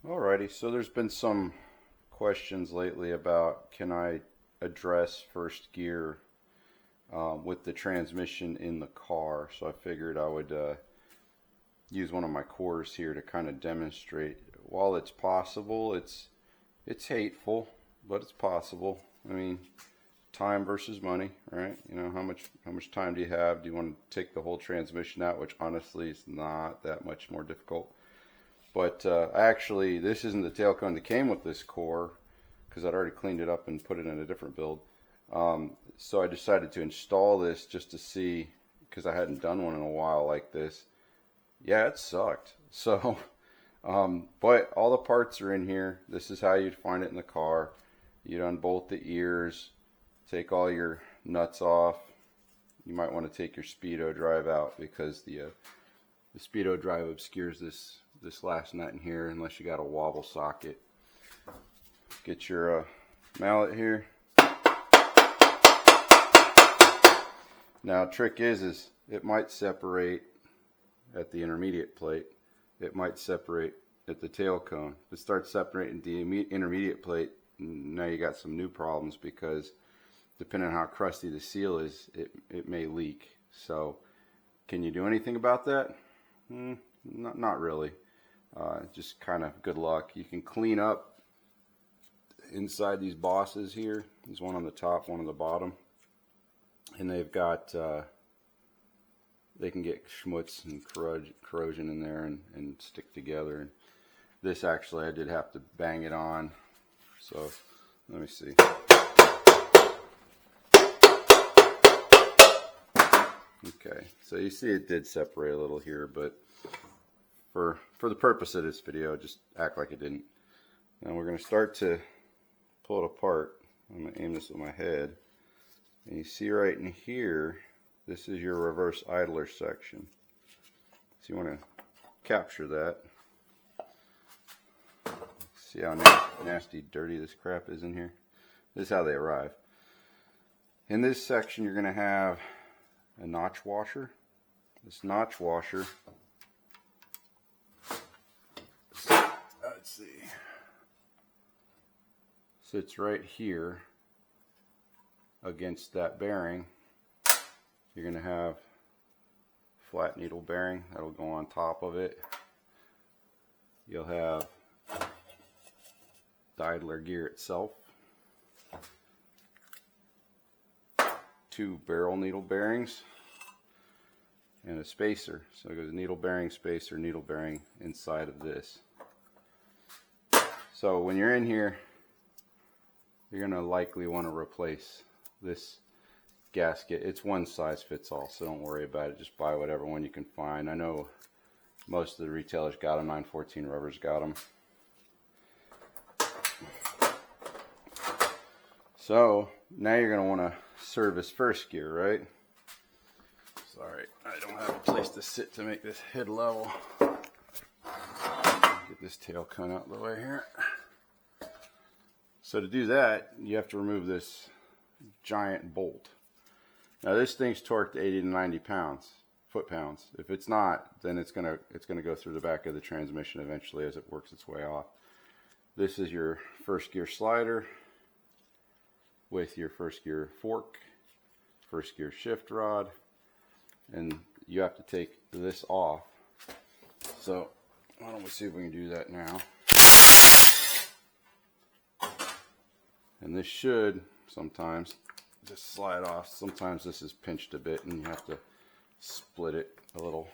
Alrighty, so there's been some questions lately about can I address first gear with the transmission in the car. So I figured I would use one of my cores here to kind of demonstrate. While it's possible, it's hateful, but it's possible. I mean, time versus money, right? You know, how much time do you have? Do you want to take the whole transmission out, which honestly is not that much more difficult. But actually, this isn't the tail cone that came with this core because I'd already cleaned it up and put it in a different build. So I decided to install this just to see, because I hadn't done one in a while like this. Yeah, it sucked. So, but all the parts are in here. This is how you'd find it in the car. You'd unbolt the ears, take all your nuts off. You might want to take your speedo drive out because the speedo drive obscures this last nut in here unless you got a wobble socket. Get your mallet here. Now trick is it might separate at the intermediate plate. It might separate at the tail cone. If it starts separating the intermediate plate, now you got some new problems because depending on how crusty the seal is, it may leak. So can you do anything about that? Not really. Just kind of good luck. You can clean up inside these bosses here. There's one on the top, one on the bottom. And they've got, they can get schmutz and corrosion in there and stick together. And this actually, I did have to bang it on. So, let me see. Okay, so you see it did separate a little here, but for the purpose of this video, just act like it didn't. Now we're going to start to pull it apart. I'm going to aim this with my head. And you see right in here, this is your reverse idler section. So you want to capture that. See how nasty, dirty this crap is in here? This is how they arrive. In this section, you're going to have a notch washer. This notch washer, let's see, sits right here against that bearing. You're going to have flat needle bearing that'll go on top of it. You'll have the idler gear itself, two barrel needle bearings, and a spacer. So it goes needle bearing, spacer, needle bearing inside of this. So when you're in here, you're going to likely want to replace this gasket. It's one size fits all, so don't worry about it. Just buy whatever one you can find. I know most of the retailers got them. 914 Rubber's got them. So now you're going to want to service first gear, right? Sorry, I don't have a place to sit to make this head level. Get this tail cone out of the way here. So to do that, you have to remove this giant bolt. Now this thing's torqued to 80 to 90 pounds, foot-pounds. If it's not, then it's gonna go through the back of the transmission eventually as it works its way off. This is your first gear slider with your first gear fork, first gear shift rod, and you have to take this off. So why don't we see if we can do that now. And this should sometimes just slide off. Sometimes this is pinched a bit and you have to split it a little.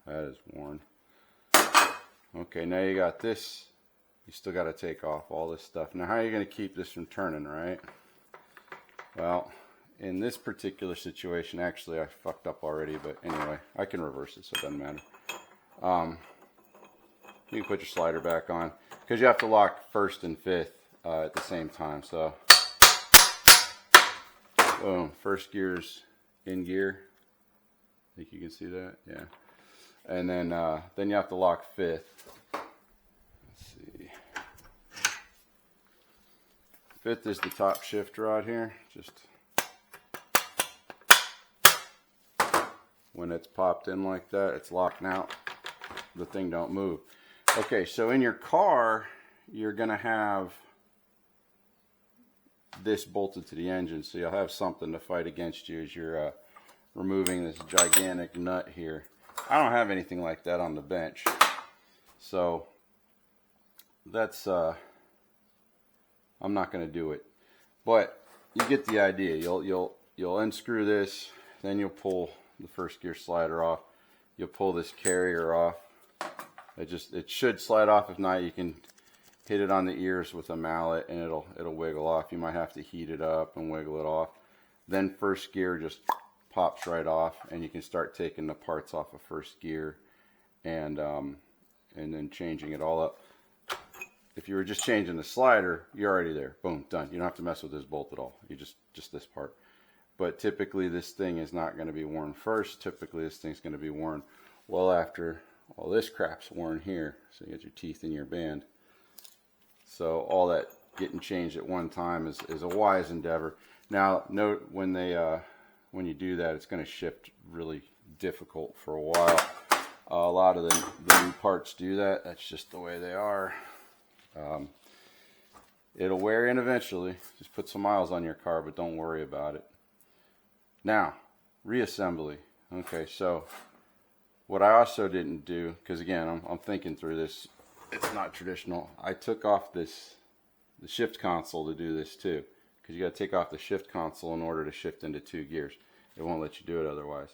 That is worn. Okay, now you got this. You still got to take off all this stuff. Now how are you going to keep this from turning, right? Well, in this particular situation, actually I fucked up already, but anyway, I can reverse it so it doesn't matter. You can put your slider back on because you have to lock first and fifth at the same time. So, boom, first gear's in gear. I think you can see that, yeah. And then you have to lock fifth. Let's see. Fifth is the top shift rod here. Just when it's popped in like that, it's locked now. The thing don't move. Okay, so in your car, you're going to have this bolted to the engine, so you'll have something to fight against you as you're removing this gigantic nut here. I don't have anything like that on the bench, so that's I'm not going to do it. But you get the idea. You'll unscrew this, then you'll pull the first gear slider off. You'll pull this carrier off. It should slide off. If not, you can hit it on the ears with a mallet and it'll wiggle off. You might have to heat it up and wiggle it off. Then first gear just pops right off, and you can start taking the parts off of first gear and then changing it all up. If you were just changing the slider, you're already there. Boom, done. You don't have to mess with this bolt at all. You just this part. But typically this thing is not going to be worn first. Typically this thing's going to be worn well after all this crap's worn here. So you get your teeth in your band. So all that getting changed at one time is a wise endeavor. Now note when you do that, it's going to shift really difficult for a while. A lot of the new parts do that. That's just the way they are. It'll wear in eventually. Just put some miles on your car, but don't worry about it. Now, reassembly. Okay, so what I also didn't do, because again, I'm thinking through this, it's not traditional. I took off the shift console to do this too, because you got to take off the shift console in order to shift into 2 gears. It won't let you do it otherwise.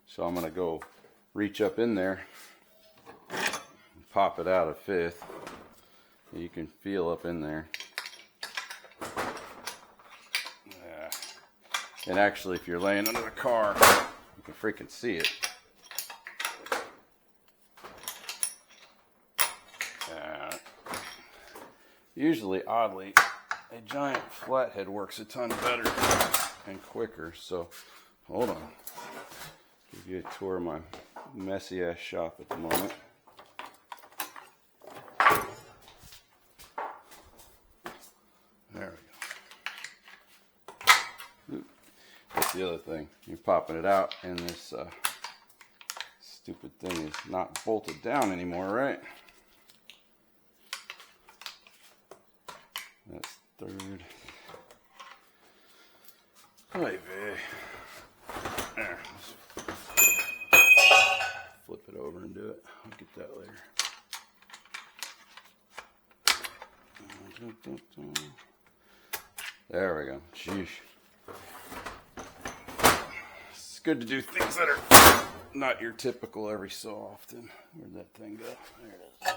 So I'm going to go reach up in there, pop it out of 5th. You can feel up in there. Yeah. And actually, if you're laying under the car, you can freaking see it. Usually, oddly, a giant flathead works a ton better and quicker. So, hold on. Give you a tour of my messy ass shop at the moment. There we go. That's the other thing. You're popping it out, and this stupid thing is not bolted down anymore, right? That's 3rd. Right, there. Flip it over and do it. I'll get that later. There we go. Sheesh. It's good to do things that are not your typical every so often. Where'd that thing go? There it is.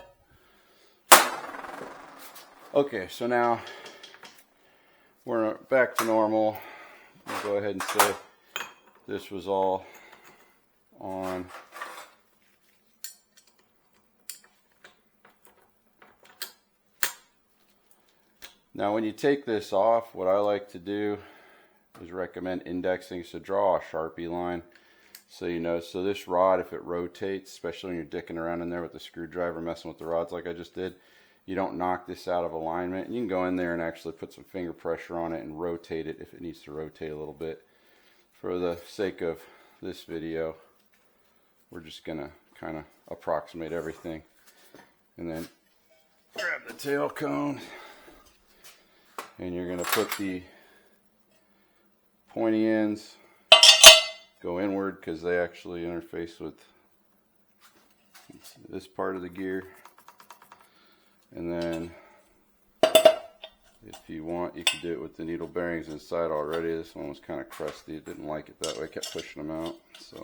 Okay, so now we're back to normal. I'll go ahead and say this was all on. Now when you take this off, what I like to do is recommend indexing. So draw a Sharpie line so you know. So this rod, if it rotates, especially when you're dicking around in there with the screwdriver messing with the rods like I just did, you don't knock this out of alignment. And you can go in there and actually put some finger pressure on it and rotate it if it needs to rotate a little bit. For the sake of this video, we're just gonna kind of approximate everything. And then grab the tail cone, and you're gonna put the pointy ends, go inward because they actually interface with this part of the gear. And then if you want, you can do it with the needle bearings inside already. This one was kind of crusty. It didn't like it that way. I kept pushing them out. So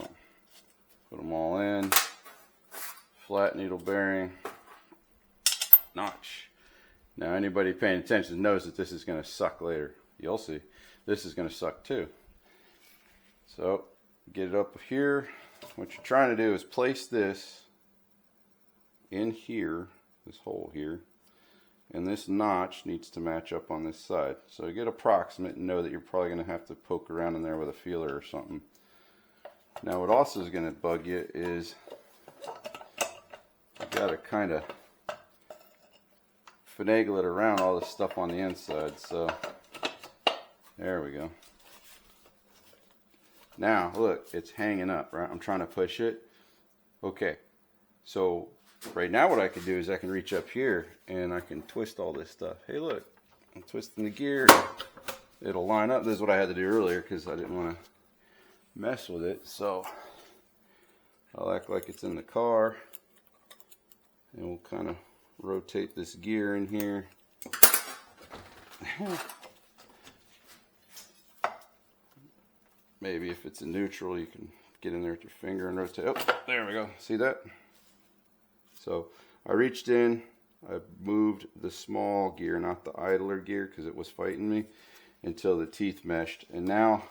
put them all in. Flat needle bearing. Notch. Now anybody paying attention knows that this is going to suck later. You'll see. This is going to suck too. So get it up here. What you're trying to do is place this in here. This hole here, and this notch needs to match up on this side. So get approximate and know that you're probably going to have to poke around in there with a feeler or something. Now what also is going to bug you is you got to kind of finagle it around all this stuff on the inside. So there we go. Now look, it's hanging up, right? I'm trying to push it. Okay, so right now what I could do is I can reach up here and I can twist all this stuff. Hey look, I'm twisting the gear. It'll line up. This is what I had to do earlier because I didn't want to mess with it. So I'll act like it's in the car and we'll kind of rotate this gear in here. Maybe if it's in neutral, you can get in there with your finger and rotate. Oh, there we go. See that? So I reached in, I moved the small gear, not the idler gear, because it was fighting me, until the teeth meshed. And now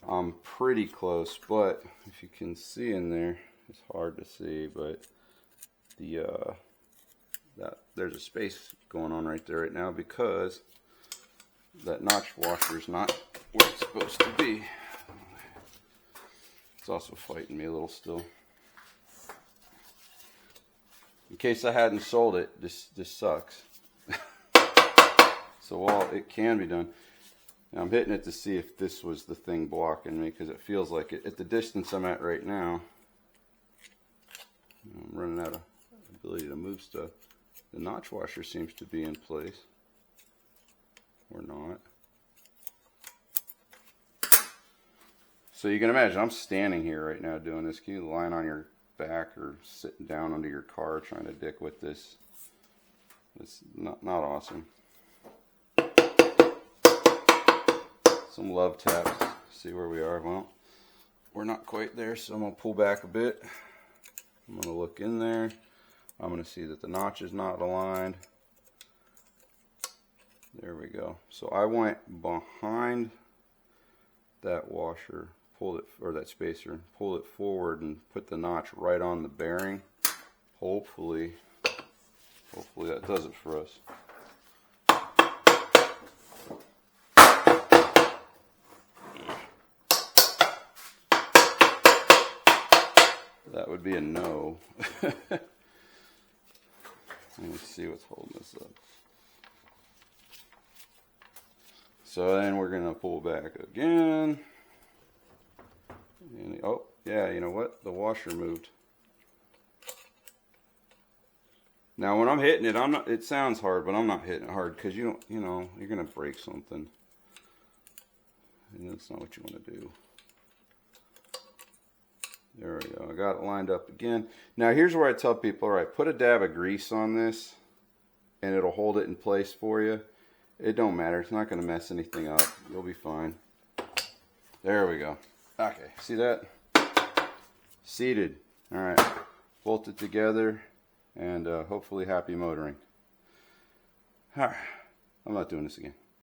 I'm pretty close, but if you can see in there, it's hard to see, but there's a space going on right there right now because that notch washer is not where it's supposed to be. It's also fighting me a little still. In case I hadn't sold it, this sucks. So while it can be done, now I'm hitting it to see if this was the thing blocking me, because it feels like it. At the distance I'm at right now, I'm running out of ability to move stuff. The notch washer seems to be in place, or not. So you can imagine I'm standing here right now doing this. Can you lie on your back or sitting down under your car trying to dick with this? It's not awesome. Some love taps. See where we are. Well, we're not quite there, so I'm going to pull back a bit. I'm going to look in there. I'm going to see that the notch is not aligned. There we go. So I went behind that washer, pulled it, or that spacer, pulled it forward and put the notch right on the bearing. Hopefully that does it for us. That would be a no. Let me see what's holding this up. So then we're going to pull back again. And, oh, yeah, you know what? The washer moved. Now when I'm hitting it, it sounds hard, but I'm not hitting it hard because you're going to break something. And that's not what you want to do. There we go. I got it lined up again. Now here's where I tell people, all right, put a dab of grease on this and it'll hold it in place for you. It don't matter. It's not going to mess anything up. You'll be fine. There we go. Okay. See that? Seated. All right. Bolt it together and hopefully happy motoring. All right. I'm not doing this again.